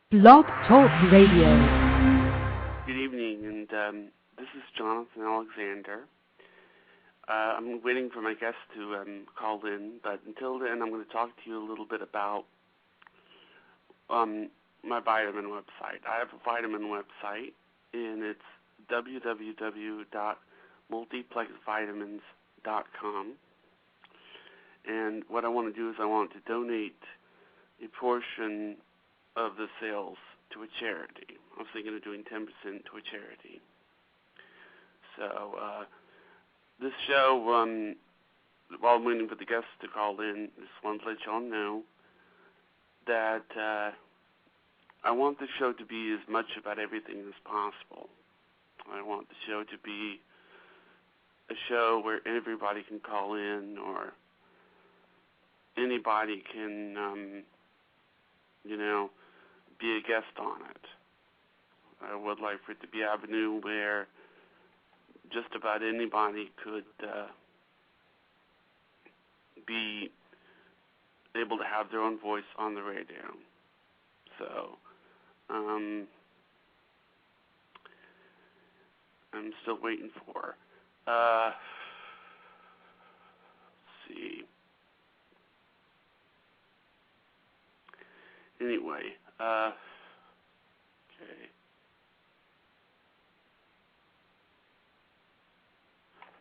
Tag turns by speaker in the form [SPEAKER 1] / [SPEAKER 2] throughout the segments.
[SPEAKER 1] Blog Talk Radio.
[SPEAKER 2] Good evening, and this is Jonathan Alexander. I'm waiting for my guest to call in, but until then, I'm going to talk to you a little bit about my vitamin website. I have a vitamin website, and it's www.multiplexvitamins.com. And what I want to do is I want to donate a portion of the sales to a charity. I was thinking of doing 10% to a charity. So this show, while I'm waiting for the guests to call in, just want to let y'all know that I want the show to be as much about everything as possible. I want the show to be a show where everybody can call in, or anybody can, be a guest on it. I would like for it to be an avenue where just about anybody could be able to have their own voice on the radio. So, I'm still waiting for, let's see. Anyway, okay.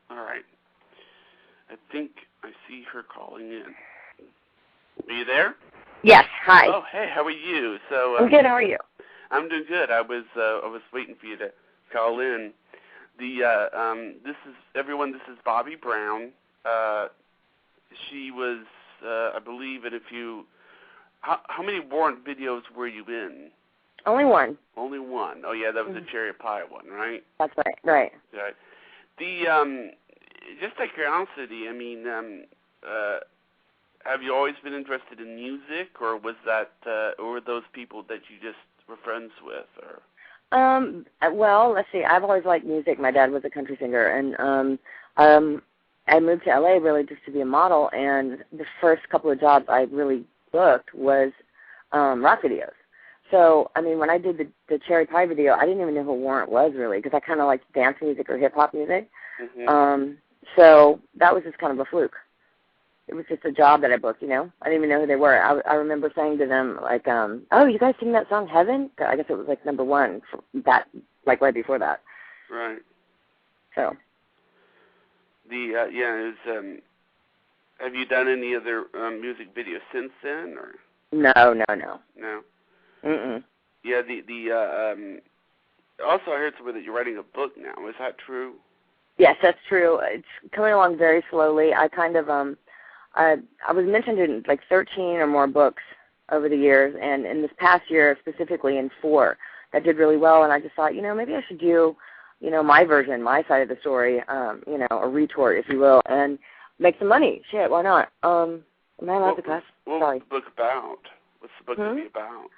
[SPEAKER 2] All right. I think I see her calling in. Are you there?
[SPEAKER 3] Yes. Hi.
[SPEAKER 2] Oh, hey. How are you? So
[SPEAKER 3] I'm good. How are you?
[SPEAKER 2] I'm doing good. I was waiting for you to call in. This is everyone. This is Bobbie Brown. She was, I believe, in a few. How many warrant videos were you in?
[SPEAKER 3] Only one.
[SPEAKER 2] Only one. Oh yeah, that was the cherry pie one, right?
[SPEAKER 3] That's right. Right.
[SPEAKER 2] Right. The just out of curiosity, I mean, have you always been interested in music, or was that, or were those people that you just were friends with, or?
[SPEAKER 3] Well, let's see. I've always liked music. My dad was a country singer, and I moved to LA really just to be a model. And the first couple of jobs I really booked was rock videos. So, I mean, when I did the cherry pie video, I didn't even know who Warrant was really, because I kind of liked dance music or hip hop music.
[SPEAKER 2] Mm-hmm.
[SPEAKER 3] So that was just kind of a fluke. It was just a job that I booked, I didn't even know who they were. I remember saying to them, like, oh, you guys sing that song Heaven? I guess it was, like, number one, that, like, right before that.
[SPEAKER 2] Right.
[SPEAKER 3] So.
[SPEAKER 2] Have you done any other music videos since then, or?
[SPEAKER 3] No.
[SPEAKER 2] No?
[SPEAKER 3] Mm-mm.
[SPEAKER 2] Yeah, also I heard somewhere that you're writing a book now. Is that true?
[SPEAKER 3] Yes, that's true. It's coming along very slowly. I kind of, I was mentioned in like 13 or more books over the years, and in this past year specifically in 4 that did really well, and I just thought, maybe I should do, my version, my side of the story, a retort, if you will, and make some money. Shit, why not? Am I allowed to cuss? Sorry.
[SPEAKER 2] What's the book about? What's the book going to be about?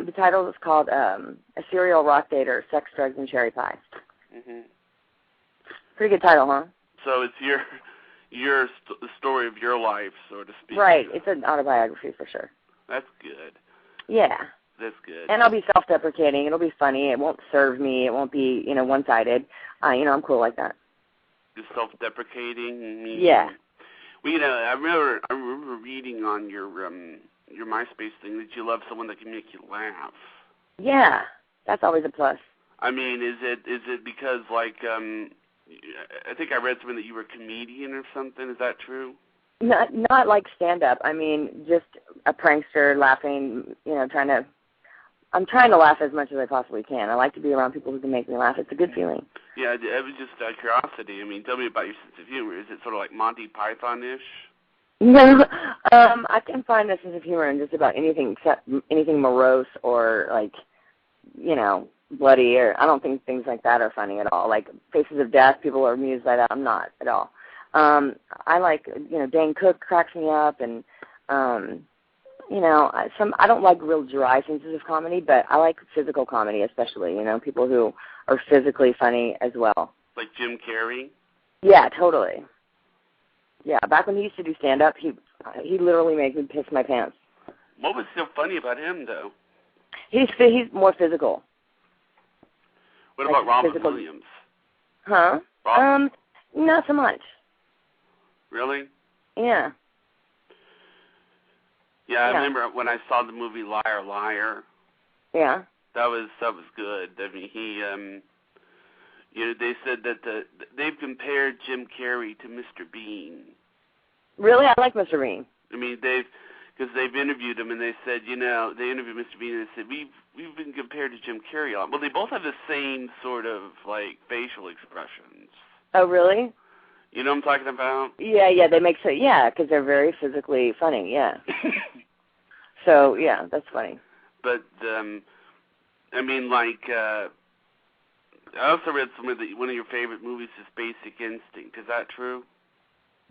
[SPEAKER 3] The title is called A Serial Rock Dater, Sex, Drugs, and Cherry Pie.
[SPEAKER 2] Mm-hmm.
[SPEAKER 3] Pretty good title, huh?
[SPEAKER 2] So it's the story of your life, so to speak.
[SPEAKER 3] Right. It's an autobiography for sure.
[SPEAKER 2] That's good.
[SPEAKER 3] Yeah.
[SPEAKER 2] That's good.
[SPEAKER 3] And I'll be self-deprecating. It'll be funny. It won't serve me. It won't be, one-sided. I'm cool like that.
[SPEAKER 2] You're self-deprecating?
[SPEAKER 3] Yeah.
[SPEAKER 2] Well, I remember reading on your MySpace thing that you love someone that can make you laugh.
[SPEAKER 3] Yeah. That's always a plus.
[SPEAKER 2] I mean, is it because, like, I think I read something that you were a comedian or something. Is that true?
[SPEAKER 3] Not like stand-up. I mean, just a prankster laughing, I'm trying to laugh as much as I possibly can. I like to be around people who can make me laugh. It's a good feeling.
[SPEAKER 2] Yeah, it was just out of curiosity. I mean, tell me about your sense of humor. Is it sort of like Monty Python-ish?
[SPEAKER 3] No, I can find a sense of humor in just about anything except anything morose or, like, bloody, or I don't think things like that are funny at all. Like Faces of Death, people are amused by that. I'm not at all. I like, Dane Cook cracks me up, and I don't like real dry senses of comedy, but I like physical comedy especially, people who are physically funny as well.
[SPEAKER 2] Like Jim Carrey?
[SPEAKER 3] Yeah, totally. Yeah, back when he used to do stand-up, he literally made me piss my pants.
[SPEAKER 2] What was so funny about him, though?
[SPEAKER 3] He's more physical.
[SPEAKER 2] What
[SPEAKER 3] Like
[SPEAKER 2] about Robin
[SPEAKER 3] physical.
[SPEAKER 2] Williams?
[SPEAKER 3] Huh?
[SPEAKER 2] Robin?
[SPEAKER 3] Not so much.
[SPEAKER 2] Really?
[SPEAKER 3] Yeah.
[SPEAKER 2] Yeah, I remember when I saw the movie Liar, Liar.
[SPEAKER 3] Yeah.
[SPEAKER 2] That was good. I mean, he, they said that they've compared Jim Carrey to Mr. Bean.
[SPEAKER 3] Really? I like Mr. Bean.
[SPEAKER 2] I mean, because they've interviewed him, and they said, they interviewed Mr. Bean, and they said, we've been compared to Jim Carrey a lot. Well, they both have the same sort of, like, facial expressions.
[SPEAKER 3] Oh, really?
[SPEAKER 2] You know what I'm talking about?
[SPEAKER 3] Yeah, they make because they're very physically funny, yeah. So, yeah, that's funny.
[SPEAKER 2] But, I mean, like, I also read somewhere that one of your favorite movies is Basic Instinct. Is that true?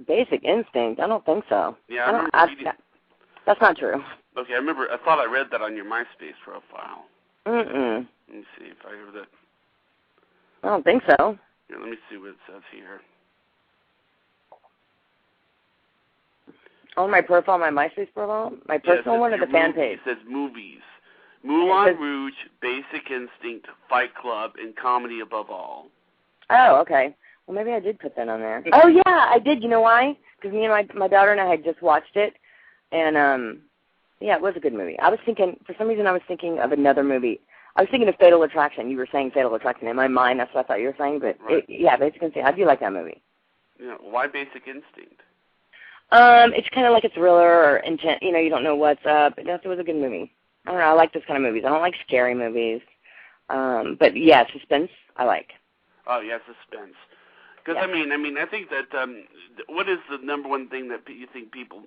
[SPEAKER 3] Basic Instinct? I don't think so.
[SPEAKER 2] Yeah, I remember reading.
[SPEAKER 3] That's not true.
[SPEAKER 2] Okay, I thought I read that on your MySpace profile.
[SPEAKER 3] Mm-mm.
[SPEAKER 2] Let me see if I heard that.
[SPEAKER 3] I don't think so.
[SPEAKER 2] Here, let me see what it says here.
[SPEAKER 3] On my profile, my MySpace profile? My personal one or the fan page?
[SPEAKER 2] It says movies. Moulin Rouge, Basic Instinct, Fight Club, and Comedy Above All.
[SPEAKER 3] Oh, okay. Well, maybe I did put that on there. Oh, yeah, I did. You know why? Because me and my daughter and I had just watched it, and, yeah, it was a good movie. For some reason I was thinking of another movie. I was thinking of Fatal Attraction. You were saying Fatal Attraction. In my mind, that's what I thought you were saying, but,
[SPEAKER 2] right.
[SPEAKER 3] Basic Instinct. I do like that movie.
[SPEAKER 2] Yeah, why Basic Instinct?
[SPEAKER 3] It's kind of like a thriller or intent. You don't know what's up. It was a good movie. I don't know. I like those kind of movies. I don't like scary movies. But, yeah, suspense, I like.
[SPEAKER 2] Oh, yeah, suspense. Because, I mean, I think that, what is the number one thing that you think people,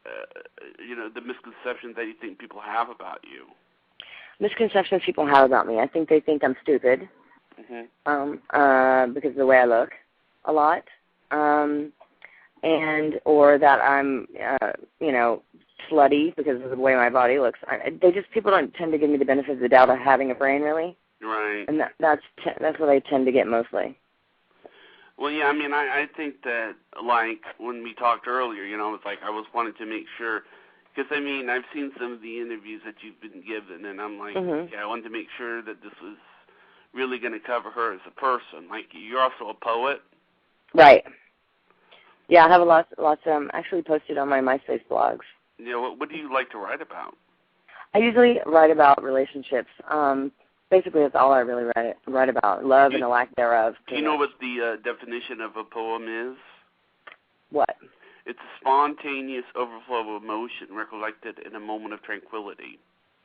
[SPEAKER 2] the misconceptions that you think people have about you?
[SPEAKER 3] Misconceptions people have about me. I think they think I'm stupid. Mm-hmm. Because of the way I look a lot. Or that I'm, slutty because of the way my body looks. People don't tend to give me the benefit of the doubt of having a brain, really.
[SPEAKER 2] Right.
[SPEAKER 3] And that's what I tend to get mostly.
[SPEAKER 2] Well, yeah, I mean, I think that, like, when we talked earlier, it's like I was wanting to make sure, because, I mean, I've seen some of the interviews that you've been given, and I'm like, I wanted to make sure that this was really going to cover her as a person. Like, you're also a poet.
[SPEAKER 3] Right. Yeah, I have lots actually posted on my MySpace blogs.
[SPEAKER 2] Yeah, what do you like to write about?
[SPEAKER 3] I usually write about relationships. Basically, that's all I really write about, love and the lack thereof.
[SPEAKER 2] Do you know what the definition of a poem is?
[SPEAKER 3] What?
[SPEAKER 2] It's a spontaneous overflow of emotion recollected in a moment of tranquility.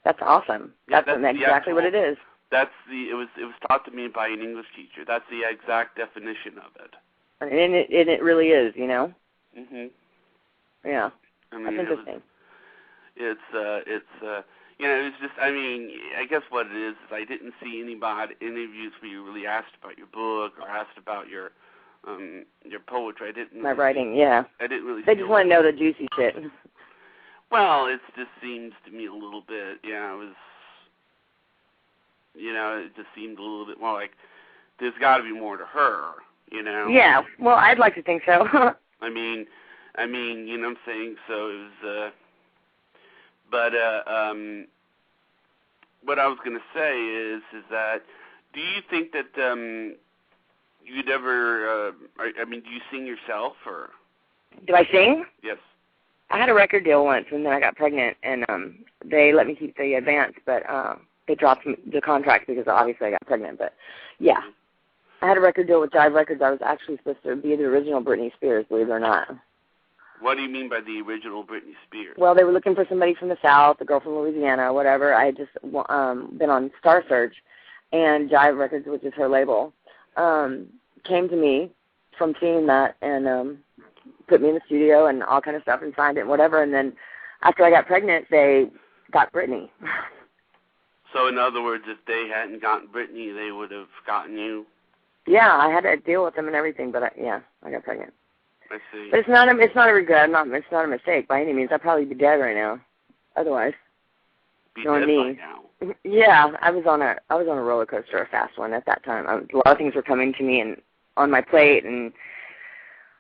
[SPEAKER 3] That's awesome. That's exactly what it is.
[SPEAKER 2] It was taught to me by an English teacher. That's the exact definition of it.
[SPEAKER 3] And it really is,
[SPEAKER 2] Mhm.
[SPEAKER 3] Yeah.
[SPEAKER 2] I mean,
[SPEAKER 3] that's interesting.
[SPEAKER 2] It was just, I mean, I guess what it is I didn't see any interviews where you really asked about your book or asked about your poetry. I didn't.
[SPEAKER 3] My writing, yeah.
[SPEAKER 2] I didn't really.
[SPEAKER 3] They just want to know the juicy shit.
[SPEAKER 2] Well, it just seems to me a little bit, it was, it just seemed a little bit more like there's got to be more to her, Yeah,
[SPEAKER 3] well, I'd like to think so.
[SPEAKER 2] I mean, you know what I'm saying? So it was, but what I was going to say is that, do you think that you'd ever, do you sing yourself, or?
[SPEAKER 3] Do I sing?
[SPEAKER 2] Yes.
[SPEAKER 3] I had a record deal once, and then I got pregnant, and they let me keep the advance, but they dropped the contract because obviously I got pregnant, but yeah. I had a record deal with Jive Records. I was actually supposed to be the original Britney Spears, believe it or not.
[SPEAKER 2] What do you mean by the original Britney Spears?
[SPEAKER 3] Well, they were looking for somebody from the South, a girl from Louisiana, whatever. I had just been on Star Search, and Jive Records, which is her label, came to me from seeing that and put me in the studio and all kind of stuff and signed it and whatever. And then after I got pregnant, they got Britney.
[SPEAKER 2] So in other words, if they hadn't gotten Britney, they would have gotten you?
[SPEAKER 3] Yeah, I had to deal with them and everything, but I got pregnant.
[SPEAKER 2] I see.
[SPEAKER 3] But it's not a regret. It's not a mistake by any means. I'd probably be dead right now. Otherwise,
[SPEAKER 2] be dead by now.
[SPEAKER 3] Yeah, I was on a roller coaster, a fast one at that time. A lot of things were coming to me and on my plate, and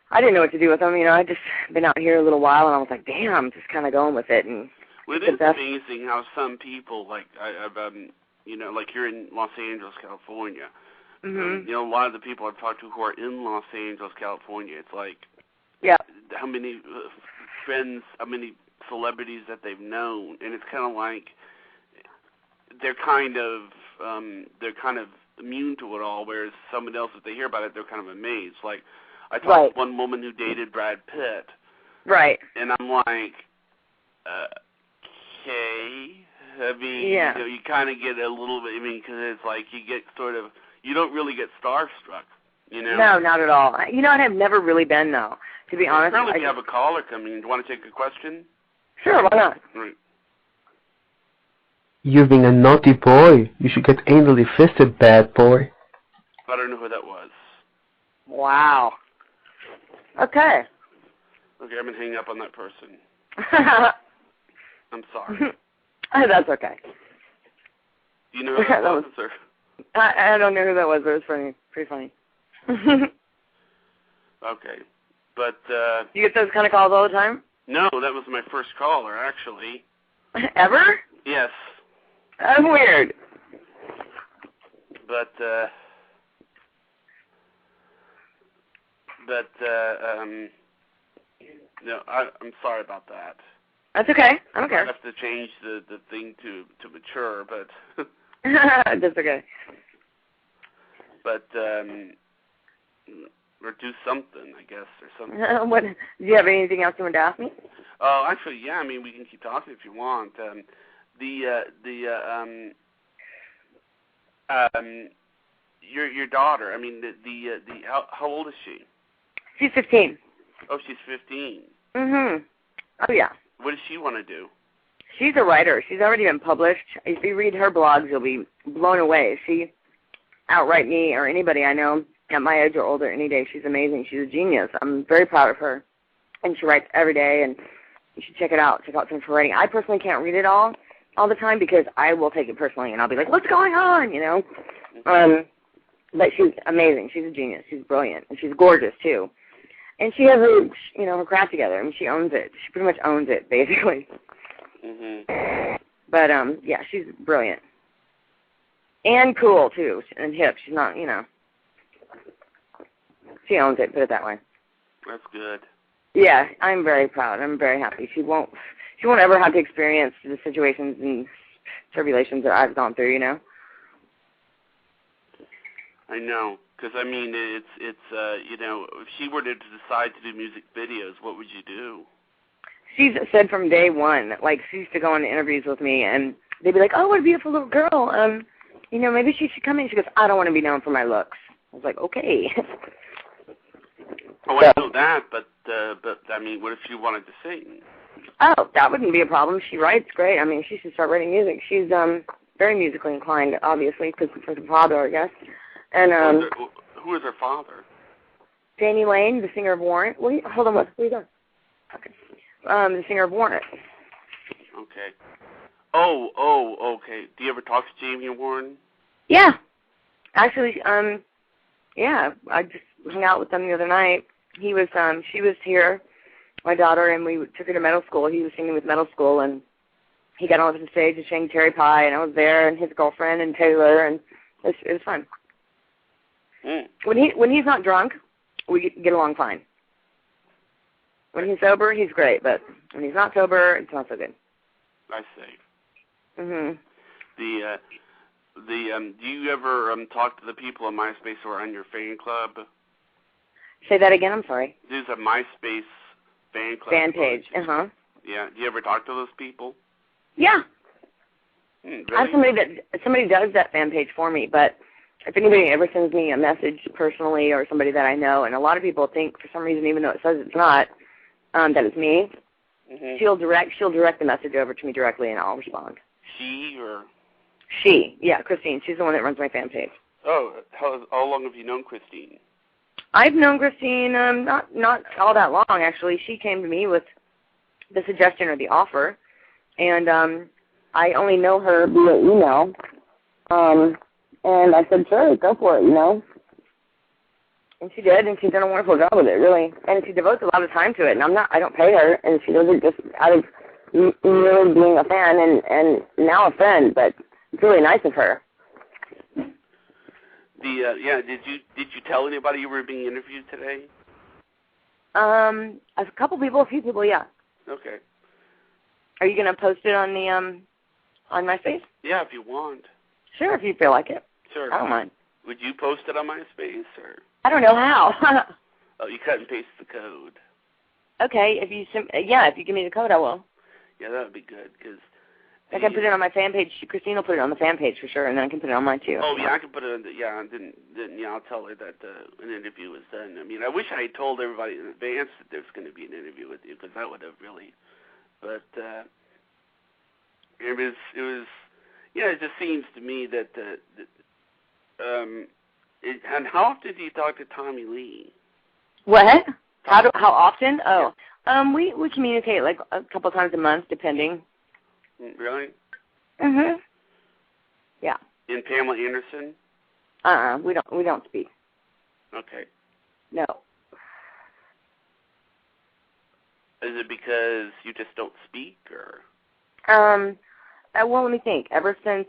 [SPEAKER 3] I didn't know what to do with them. I'd just been out here a little while, and I was like, damn, just kind of going with it. And
[SPEAKER 2] Well, it is amazing how some people, like, like here in Los Angeles, California,
[SPEAKER 3] Mm-hmm.
[SPEAKER 2] a lot of the people I've talked to who are in Los Angeles, California, it's like, how many friends, how many celebrities that they've known, and it's kind of like they're kind of immune to it all, whereas someone else, if they hear about it, they're kind of amazed. Like, I talked to one woman who dated Brad Pitt.
[SPEAKER 3] Right.
[SPEAKER 2] And I'm like, okay. I mean, you kind of get a little bit, because it's like you don't really get starstruck,
[SPEAKER 3] No, not at all. I've never really been, though, to be honest.
[SPEAKER 2] Apparently we have a caller coming. Do you want to take a question?
[SPEAKER 3] Sure, why not?
[SPEAKER 2] Right.
[SPEAKER 4] You've been a naughty boy. You should get anally fisted, bad boy.
[SPEAKER 2] I don't know who that was.
[SPEAKER 3] Wow. Okay.
[SPEAKER 2] Okay, I'm going to hang up on that person. I'm sorry.
[SPEAKER 3] That's okay.
[SPEAKER 2] Do you know who that was? Or?
[SPEAKER 3] I don't know who that was, but it was pretty funny.
[SPEAKER 2] Okay. But,
[SPEAKER 3] you get those kind of calls all the time?
[SPEAKER 2] No, that was my first caller, actually.
[SPEAKER 3] Ever?
[SPEAKER 2] Yes.
[SPEAKER 3] That's weird.
[SPEAKER 2] But, no, I'm sorry about that.
[SPEAKER 3] That's okay. I don't care.
[SPEAKER 2] I have to change the thing to mature, but...
[SPEAKER 3] That's okay.
[SPEAKER 2] But, or do something, I guess, or something.
[SPEAKER 3] What? Do you have anything else you want to ask me?
[SPEAKER 2] Oh, actually, yeah. We can keep talking if you want. Your daughter. How old is she?
[SPEAKER 3] She's 15.
[SPEAKER 2] Oh, she's 15.
[SPEAKER 3] Mhm. Oh yeah.
[SPEAKER 2] What does she want to do?
[SPEAKER 3] She's a writer. She's already been published. If you read her blogs, you'll be blown away. She outright me or anybody I know at my age or older any day. She's amazing. She's a genius. I'm very proud of her. And she writes every day, and you should check it out. Check out some of her writing. I personally can't read it all the time because I will take it personally, and I'll be like, what's going on, But she's amazing. She's a genius. She's brilliant. And she's gorgeous, too. And she has her craft together. I mean, she owns it. She pretty much owns it, basically.
[SPEAKER 2] Mm-hmm.
[SPEAKER 3] But, yeah, she's brilliant. And cool, too, and hip. She's not, she owns it, put it that way.
[SPEAKER 2] That's good.
[SPEAKER 3] Yeah, I'm very proud. I'm very happy. She won't ever have to experience the situations and tribulations that I've gone through,
[SPEAKER 2] I know, because, it's if she were to decide to do music videos, what would you do?
[SPEAKER 3] She's said from day one, like, she used to go on interviews with me, and they'd be like, oh, what a beautiful little girl. Maybe she should come in. She goes, I don't want to be known for my looks. I was like, okay.
[SPEAKER 2] Oh, I know that, but what if she wanted to sing?
[SPEAKER 3] Oh, that wouldn't be a problem. She writes great. She should start writing music. She's very musically inclined, obviously, because of her father, I guess. And
[SPEAKER 2] who is her father?
[SPEAKER 3] Danny Lane, the singer of Warrant. Hold on, what are you doing? Okay. The singer of Warrant.
[SPEAKER 2] Okay. Oh, okay. Do you ever talk to Jamie Warren?
[SPEAKER 3] Yeah. Actually, yeah, I just hung out with them the other night. She was here, my daughter, and we took her to middle school. He was singing with middle school, and he got on the stage to sing Cherry Pie, and I was there, and his girlfriend, and Taylor, and it was fun.
[SPEAKER 2] Mm.
[SPEAKER 3] When he's not drunk, we get along fine. When he's sober, he's great, but when he's not sober, it's not so good.
[SPEAKER 2] I see.
[SPEAKER 3] Mhm.
[SPEAKER 2] Do you ever talk to the people on MySpace who are on your fan club?
[SPEAKER 3] Say that again. I'm sorry.
[SPEAKER 2] There's a MySpace fan club.
[SPEAKER 3] Fan page. Uh-huh.
[SPEAKER 2] Yeah. Do you ever talk to those people?
[SPEAKER 3] Yeah.
[SPEAKER 2] Really?
[SPEAKER 3] I have somebody does that fan page for me, but if anybody ever sends me a message personally or somebody that I know, and a lot of people think for some reason, even though it says it's not, that it's me,
[SPEAKER 2] mm-hmm.
[SPEAKER 3] she'll direct the message over to me directly, and I'll respond.
[SPEAKER 2] She or?
[SPEAKER 3] She, yeah, Christine. She's the one that runs my fan page.
[SPEAKER 2] Oh, how long have you known Christine?
[SPEAKER 3] I've known Christine not all that long, actually. She came to me with the suggestion or the offer, and I only know her via email. And I said, sure, go for it, And she did, and she's done a wonderful job with it, really. And she devotes a lot of time to it, and I don't pay her, and she does it just out of really being a fan and now a friend, but it's really nice of her.
[SPEAKER 2] Did you tell anybody you were being interviewed today?
[SPEAKER 3] A few people, yeah.
[SPEAKER 2] Okay.
[SPEAKER 3] Are you gonna post it on the on MySpace?
[SPEAKER 2] Yeah, if you want.
[SPEAKER 3] Sure, if you feel like it.
[SPEAKER 2] Sure.
[SPEAKER 3] I don't mind.
[SPEAKER 2] Would you post it on MySpace or?
[SPEAKER 3] I don't know how.
[SPEAKER 2] Oh, you cut and paste the code.
[SPEAKER 3] Okay, if you give me the code, I will.
[SPEAKER 2] Yeah, that would be good because.
[SPEAKER 3] I can put it on my fan page. Christine will put it on the fan page for sure, and then I can put it on mine too.
[SPEAKER 2] Oh yeah, I can put it on. I'll tell her that an interview was done. I mean, I wish I had told everybody in advance that there's going to be an interview with you, because that would have really. But it was. Yeah, it just seems to me that and how often do you talk to Tommy Lee?
[SPEAKER 3] What? How often? Oh, yeah. We communicate like a couple times a month, depending.
[SPEAKER 2] Really?
[SPEAKER 3] Mhm. Yeah.
[SPEAKER 2] And Pamela Anderson?
[SPEAKER 3] We don't speak.
[SPEAKER 2] Okay.
[SPEAKER 3] No.
[SPEAKER 2] Is it because you just don't speak, or?
[SPEAKER 3] Well, let me think. Ever since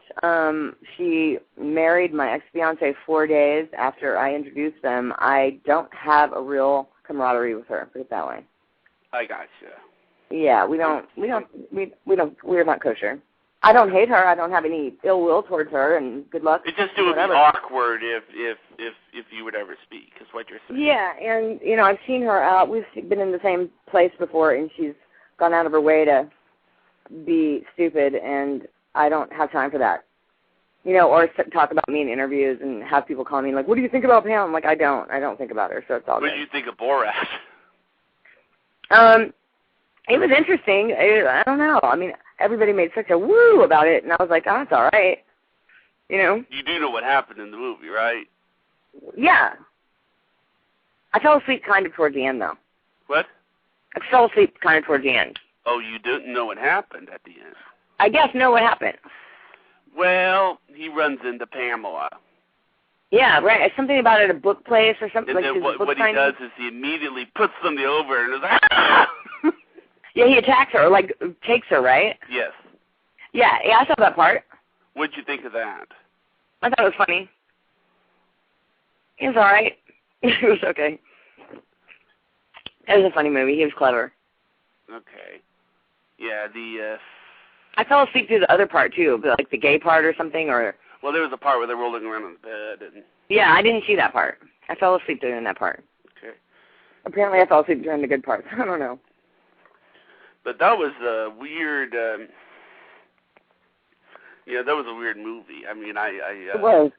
[SPEAKER 3] she married my ex-fiance 4 days after I introduced them, I don't have a real camaraderie with her. Put it that way.
[SPEAKER 2] I gotcha.
[SPEAKER 3] Yeah, we're not kosher. I don't hate her. I don't have any ill will towards her, and good luck.
[SPEAKER 2] It just would be awkward if you would ever speak, is what you're saying.
[SPEAKER 3] Yeah, and I've seen her out. We've been in the same place before, and she's gone out of her way to be stupid, and I don't have time for that. Or talk about me in interviews and have people call me like, "What do you think about Pam?" I'm like, I don't think about her, so it's all good.
[SPEAKER 2] What do you think of Borat?
[SPEAKER 3] It was interesting. I don't know. I mean, everybody made such a woo about it, and I was like, oh, it's all right. You
[SPEAKER 2] do know what happened in the movie, right?
[SPEAKER 3] Yeah. I fell asleep kind of towards the end, though.
[SPEAKER 2] What?
[SPEAKER 3] I fell asleep kind of towards the end.
[SPEAKER 2] Oh, you didn't know what happened at the end?
[SPEAKER 3] I guess know what happened.
[SPEAKER 2] Well, he runs into Pamela.
[SPEAKER 3] Yeah, right. It's something about at a book place or something.
[SPEAKER 2] And
[SPEAKER 3] like
[SPEAKER 2] then what he does is he immediately puts somebody over and is like, ah!
[SPEAKER 3] Yeah, he attacks her, like takes her, right?
[SPEAKER 2] Yes.
[SPEAKER 3] Yeah, I saw that part.
[SPEAKER 2] What'd you think of that?
[SPEAKER 3] I thought it was funny. It was all right. It was okay. It was a funny movie. He was clever.
[SPEAKER 2] Okay. Yeah,
[SPEAKER 3] I fell asleep through the other part, too, like the gay part or something, or...
[SPEAKER 2] Well, there was a part where they're rolling around on the bed. And...
[SPEAKER 3] Yeah, I didn't see that part. I fell asleep during that part.
[SPEAKER 2] Okay.
[SPEAKER 3] Apparently I fell asleep during the good parts. I don't know.
[SPEAKER 2] But that was a weird... that was a weird movie. I mean,
[SPEAKER 3] it was.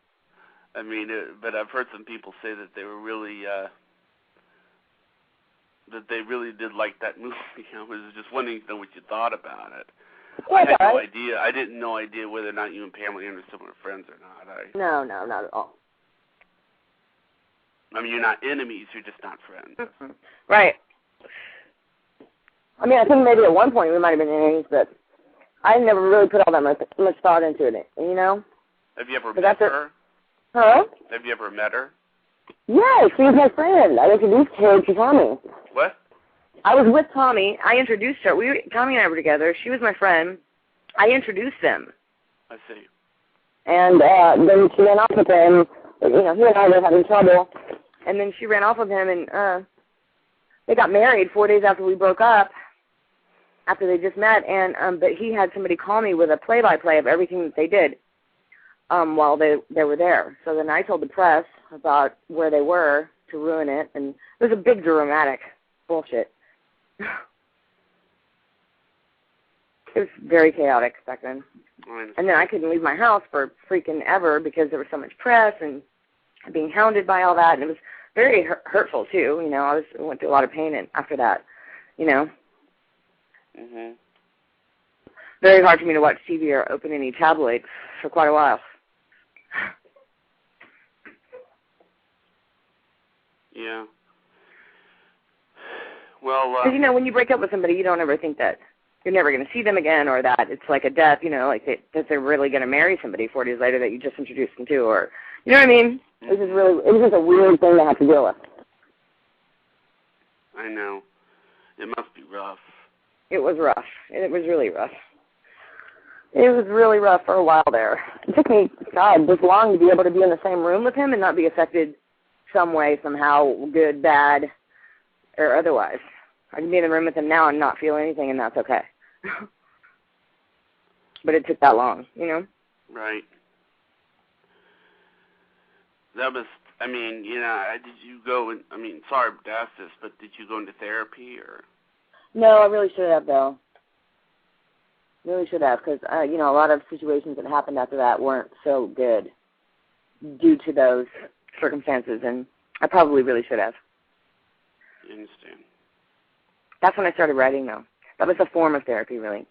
[SPEAKER 2] I mean, but I've heard some people say that they were really... that they really did like that movie. I was just wondering to know what you thought about it.
[SPEAKER 3] Yeah,
[SPEAKER 2] I had no idea. I didn't know idea whether or not you and Pamela Anderson were friends or not.
[SPEAKER 3] No, not at all.
[SPEAKER 2] I mean, you're not enemies. You're just not friends.
[SPEAKER 3] Mm-hmm. Right. I mean, I think maybe at one point we might have been enemies, but I never really put all that much thought into it,
[SPEAKER 2] Have you ever met her?
[SPEAKER 3] Huh?
[SPEAKER 2] Have you ever met her?
[SPEAKER 3] Yeah, she was my friend. I introduced her to Tommy.
[SPEAKER 2] What?
[SPEAKER 3] I was with Tommy. I introduced her. Tommy and I were together. She was my friend. I introduced them.
[SPEAKER 2] I see.
[SPEAKER 3] And then she ran off with him. He and I were having trouble. And then she ran off with him, and they got married 4 days after we broke up, after they just met. And but he had somebody call me with a play-by-play of everything that they did while they were there. So then I told the press about where they were to ruin it, and it was a big dramatic bullshit. It was very chaotic back then. And then I couldn't leave my house for freaking ever because there was so much press and being hounded by all that, and it was very hurtful too. I went through a lot of pain after that.
[SPEAKER 2] Mhm.
[SPEAKER 3] Very hard for me to watch TV or open any tabloids for quite a while.
[SPEAKER 2] Yeah. Well,
[SPEAKER 3] because when you break up with somebody, you don't ever think that you're never going to see them again, or that it's like a death. Like that they're really going to marry somebody 4 days later that you just introduced them to, or you know what I mean?
[SPEAKER 2] Mm-hmm.
[SPEAKER 3] It was just a weird thing to have to deal with.
[SPEAKER 2] I know. It must be rough.
[SPEAKER 3] It was rough. It was really rough. It was really rough for a while there. It took me, God, this long to be able to be in the same room with him and not be affected some way, somehow, good, bad, or otherwise. I can be in the room with him now and not feel anything, and that's okay. But it took that long, you know?
[SPEAKER 2] Right. That was, I mean, you know, did you go, I mean, sorry to ask this, but did you go into therapy or?
[SPEAKER 3] No, I really should have, though. Really should have, because, you know, a lot of situations that happened after that weren't so good due to those circumstances, and I probably really should have.
[SPEAKER 2] I understand.
[SPEAKER 3] That's when I started writing, though. That was a form of therapy, really,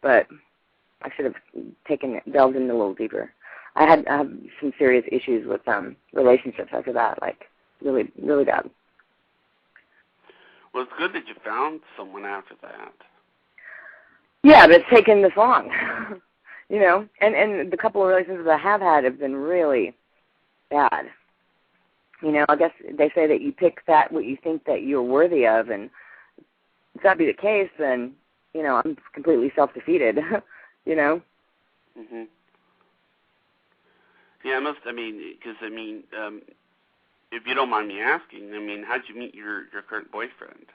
[SPEAKER 3] but I should have delved in a little deeper. I had some serious issues with relationships after that, like really, really bad.
[SPEAKER 2] Well, it's good that you found someone after that.
[SPEAKER 3] Yeah, but it's taken this long, you know, and the couple of relationships I have had have been really bad. You know, I guess they say that you pick that what you think that you're worthy of, and if that be the case, then, you know, I'm completely self-defeated, you know.
[SPEAKER 2] Mhm. Yeah, if you don't mind me asking, I mean, how'd you meet your current boyfriend?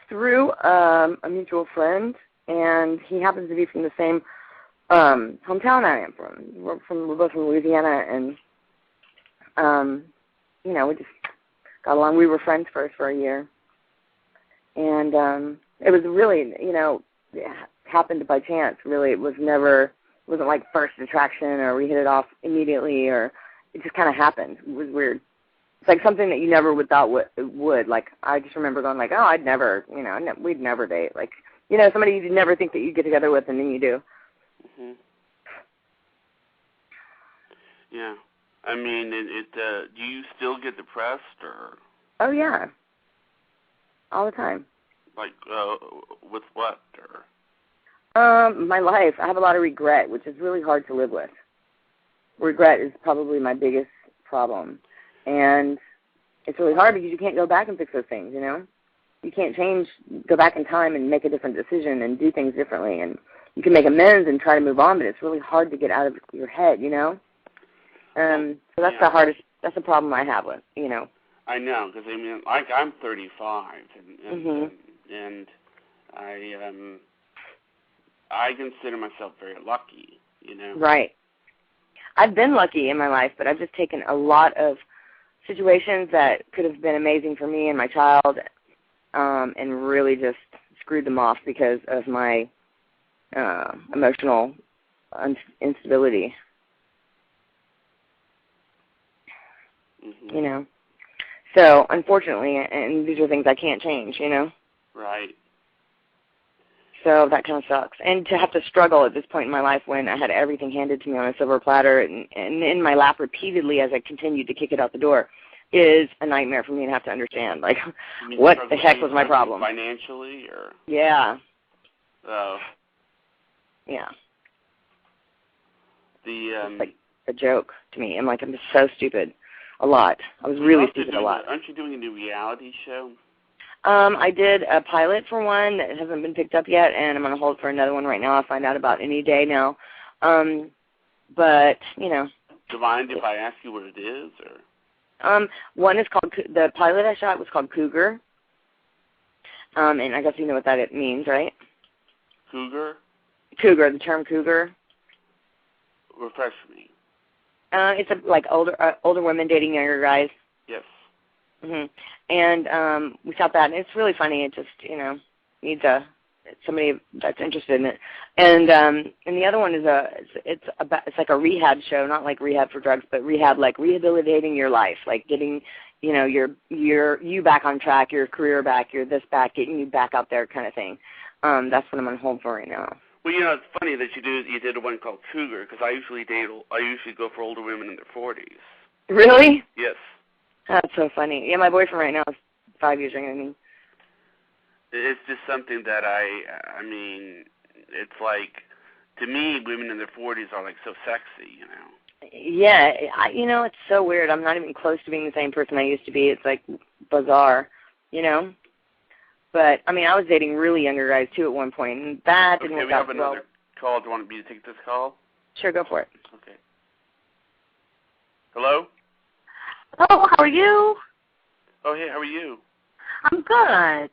[SPEAKER 3] Through a mutual friend, and he happens to be from the same hometown I am from. We're both from Louisiana, and you know, we just got along. We were friends first for a year, and it was really, you know, it happened by chance. Really, it wasn't like first attraction or we hit it off immediately, or it just kind of happened. It was weird. It's like something that you never would thought would. Like, I just remember going like, oh, I'd never, you know, we'd never date. Like, you know, somebody you'd never think that you'd get together with, and then you do.
[SPEAKER 2] Mhm. Yeah. I mean, do you still get depressed or?
[SPEAKER 3] Oh, yeah. All the time.
[SPEAKER 2] Like, with what or?
[SPEAKER 3] My life. I have a lot of regret, which is really hard to live with. Regret is probably my biggest problem. And it's really hard because you can't go back and fix those things, you know? You can't go back in time and make a different decision and do things differently. And you can make amends and try to move on, but it's really hard to get out of your head, you know? So that's the hardest, that's the problem I have with, you know?
[SPEAKER 2] I know, because, I mean, like, I'm 35, and I consider myself very lucky, you know?
[SPEAKER 3] Right. I've been lucky in my life, but I've just taken a lot of situations that could have been amazing for me and my child, and really just screwed them off because of my emotional instability. You know? So, unfortunately, and these are things I can't change, you know?
[SPEAKER 2] Right.
[SPEAKER 3] So that kind of sucks. And to have to struggle at this point in my life when I had everything handed to me on a silver platter and in my lap repeatedly as I continued to kick it out the door is a nightmare for me to have to understand. Like, what the heck was my problem?
[SPEAKER 2] Financially, or?
[SPEAKER 3] Yeah.
[SPEAKER 2] Oh.
[SPEAKER 3] Yeah.
[SPEAKER 2] It's
[SPEAKER 3] like a joke to me. I'm just so stupid. A lot. I was really stupid a lot.
[SPEAKER 2] Aren't you doing a new reality show?
[SPEAKER 3] I did a pilot for one that hasn't been picked up yet, and I'm on hold for another one right now. I'll find out about any day now. But, you know.
[SPEAKER 2] Do you mind if I ask you what it is? Or?
[SPEAKER 3] One is called, the pilot I shot was called Cougar. And I guess you know what that means, right?
[SPEAKER 2] Cougar?
[SPEAKER 3] Cougar, the term cougar.
[SPEAKER 2] Refresh me.
[SPEAKER 3] It's older women dating younger guys.
[SPEAKER 2] Yes.
[SPEAKER 3] And we shot that, and it's really funny. It just, you know, needs somebody that's interested in it. And the other one is it's like a rehab show, not like rehab for drugs, but rehab like rehabilitating your life, like getting, you know, you back on track, your career back, your this back, getting you back out there kind of thing. That's what I'm on hold for right now.
[SPEAKER 2] Well, you know, it's funny that you did one called Cougar, because I usually go for older women in their 40s.
[SPEAKER 3] Really?
[SPEAKER 2] Yes.
[SPEAKER 3] That's so funny. Yeah, my boyfriend right now is 5 years younger than me.
[SPEAKER 2] It's just something that I mean, it's like, to me, women in their 40s are like so sexy, you know.
[SPEAKER 3] Yeah, you know, it's so weird. I'm not even close to being the same person I used to be. It's like bizarre, you know. But, I mean, I was dating really younger guys, too, at one point, and that didn't work out well.
[SPEAKER 2] We have another call. Do you want me to take this call?
[SPEAKER 3] Sure, go for it.
[SPEAKER 2] Okay. Hello?
[SPEAKER 5] Hello, how are you?
[SPEAKER 2] Oh, hey, how are you?
[SPEAKER 5] I'm good.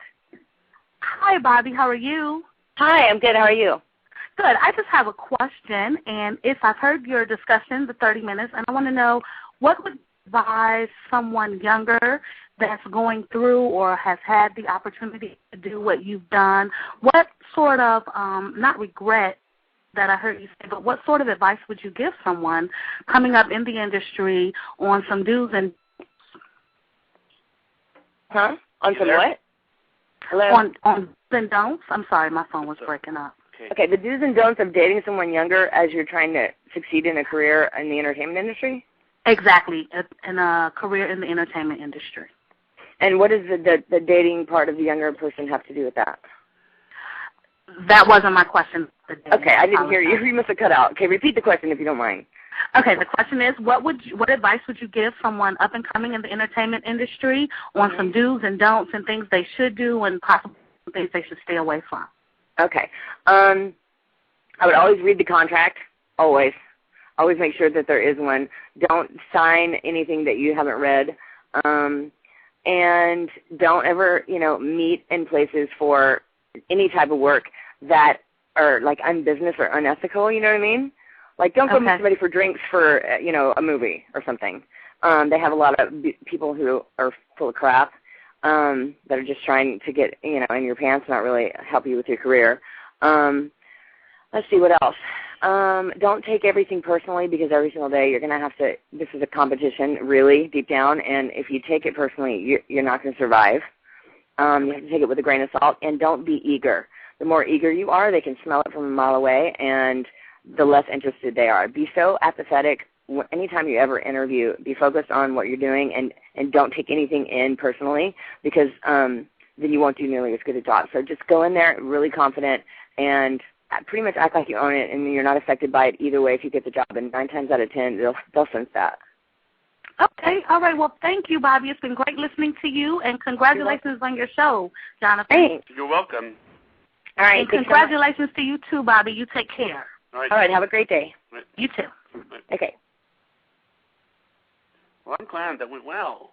[SPEAKER 5] Hi, Bobbie, how are you?
[SPEAKER 3] Hi, I'm good. How are you?
[SPEAKER 5] Good. I just have a question, and if I've heard your discussion, the 30 minutes, and I want to know what would advise someone younger that's going through or has had the opportunity to do what you've done, what sort of, not regret that I heard you say, but what sort of advice would you give someone coming up in the industry on some do's and
[SPEAKER 3] Huh? On some what? Hello?
[SPEAKER 5] On do's and don'ts? I'm sorry, my phone was breaking up.
[SPEAKER 3] Okay, the do's and don'ts of dating someone younger as you're trying to succeed in a career in the entertainment industry?
[SPEAKER 5] Exactly, in a career in the entertainment industry.
[SPEAKER 3] And what does the dating part of the younger person have to do with that?
[SPEAKER 5] That wasn't my question.
[SPEAKER 3] Okay, I didn't hear you. You must have cut out. Okay, repeat the question if you don't mind.
[SPEAKER 5] Okay, the question is, what advice would you give someone up and coming in the entertainment industry on some do's and don'ts and things they should do and possible things they should stay away from?
[SPEAKER 3] Okay. I would always read the contract, always. Always make sure that there is one. Don't sign anything that you haven't read. And don't ever, meet in places for any type of work that are like unbusiness or unethical, you know what I mean? Like don't go meet somebody for drinks for, a movie or something. They have a lot of people who are full of crap that are just trying to get, in your pants, not really help you with your career. Let's see, what else? Don't take everything personally because every single day you're going to have to, this is a competition really deep down, and if you take it personally, you're not going to survive. You have to take it with a grain of salt, and don't be eager. The more eager you are, they can smell it from a mile away, and the less interested they are. Be so apathetic. Anytime you ever interview, be focused on what you're doing, and don't take anything in personally because then you won't do nearly as good a job. So just go in there really confident and pretty much act like you own it, and you're not affected by it either way if you get the job. And 9 times out of 10, they'll sense that.
[SPEAKER 5] Okay. All right. Well, thank you, Bobbie. It's been great listening to you, and congratulations on your show, Jonathan.
[SPEAKER 3] Thanks.
[SPEAKER 2] You're welcome.
[SPEAKER 3] All right.
[SPEAKER 5] And congratulations to you, too, Bobbie. You take care.
[SPEAKER 2] All
[SPEAKER 3] right. Have a great day.
[SPEAKER 2] Right.
[SPEAKER 5] You too.
[SPEAKER 2] Right.
[SPEAKER 3] Okay.
[SPEAKER 2] Well, I'm glad that went well.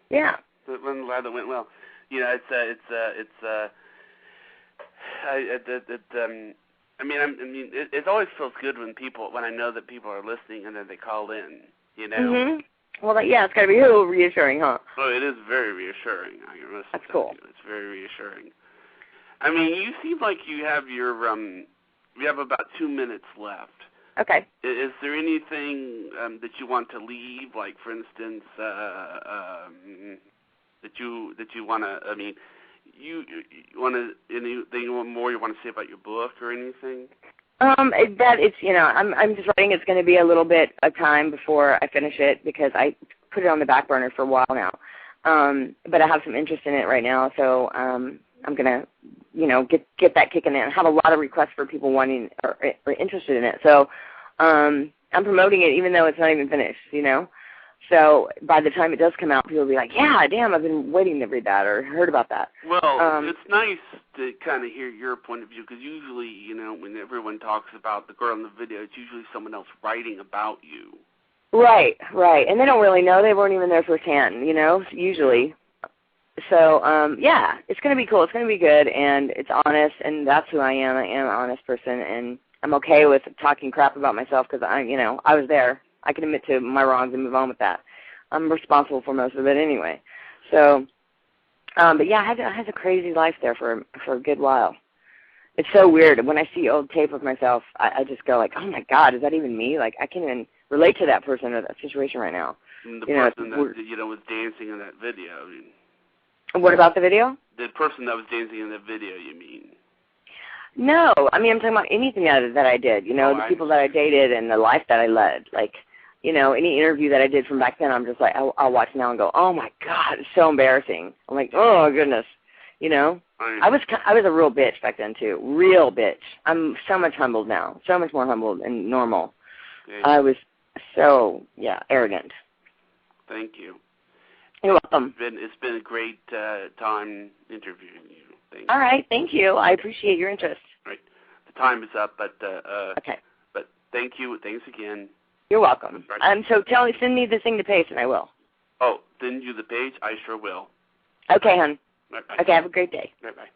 [SPEAKER 3] Yeah.
[SPEAKER 2] I'm glad that went well. It always feels good when I know that people are listening and then they call in.
[SPEAKER 3] Mhm. Well, it's got to be a little reassuring, huh?
[SPEAKER 2] Oh, it is very reassuring.
[SPEAKER 3] That's cool.
[SPEAKER 2] It's very reassuring. I mean, you seem like you have you have about 2 minutes left.
[SPEAKER 3] Okay.
[SPEAKER 2] Is there anything that you want to leave, like for instance, that you want to? I mean, you want to anything more you want to say about your book or anything? I'm just writing. It's going to be a little bit of time before I finish it because I put it on the back burner for a while now. But I have some interest in it right now, so I'm going to, get that kicking in. I have a lot of requests for people wanting or interested in it. So I'm promoting it even though it's not even finished, So by the time it does come out, people will be like, yeah, damn, I've been waiting to read that or heard about that. Well, it's nice to kind of hear your point of view because usually, when everyone talks about the girl in the video, it's usually someone else writing about you. Right. And they don't really know. They weren't even there firsthand, usually. So, it's going to be cool. It's going to be good, and it's honest, and that's who I am. I am an honest person, and I'm okay with talking crap about myself because, I was there. I can admit to my wrongs and move on with that. I'm responsible for most of it anyway. So, but yeah, I had a crazy life there for a good while. It's so weird. When I see old tape of myself, I just go like, oh my God, is that even me? Like, I can't even relate to that person or that situation right now. And the person that, was dancing in that video.
[SPEAKER 3] What about the video?
[SPEAKER 2] The person that was dancing in that video, you mean?
[SPEAKER 3] No, I'm talking about anything that I did, the people that I dated and the life that I led. Like, any interview that I did from back then, I'm just like, I'll watch now and go, oh my God, it's so embarrassing. I'm like, oh goodness, I was a real bitch back then too, real bitch. I'm so much humbled now, so much more humbled and normal. Okay. I was so, arrogant.
[SPEAKER 2] Thank you.
[SPEAKER 3] You're welcome.
[SPEAKER 2] It's been a great time interviewing you. thing.
[SPEAKER 3] All right, thank you. I appreciate your interest.
[SPEAKER 2] Right. The time is up, but
[SPEAKER 3] Okay.
[SPEAKER 2] But thank you. Thanks again.
[SPEAKER 3] You're welcome.
[SPEAKER 2] Right.
[SPEAKER 3] So send me the thing to paste, and I will.
[SPEAKER 2] Oh, send you the page? I sure will.
[SPEAKER 3] Okay, hon.
[SPEAKER 2] Bye-bye.
[SPEAKER 3] Okay, have a great day.
[SPEAKER 2] Bye-bye.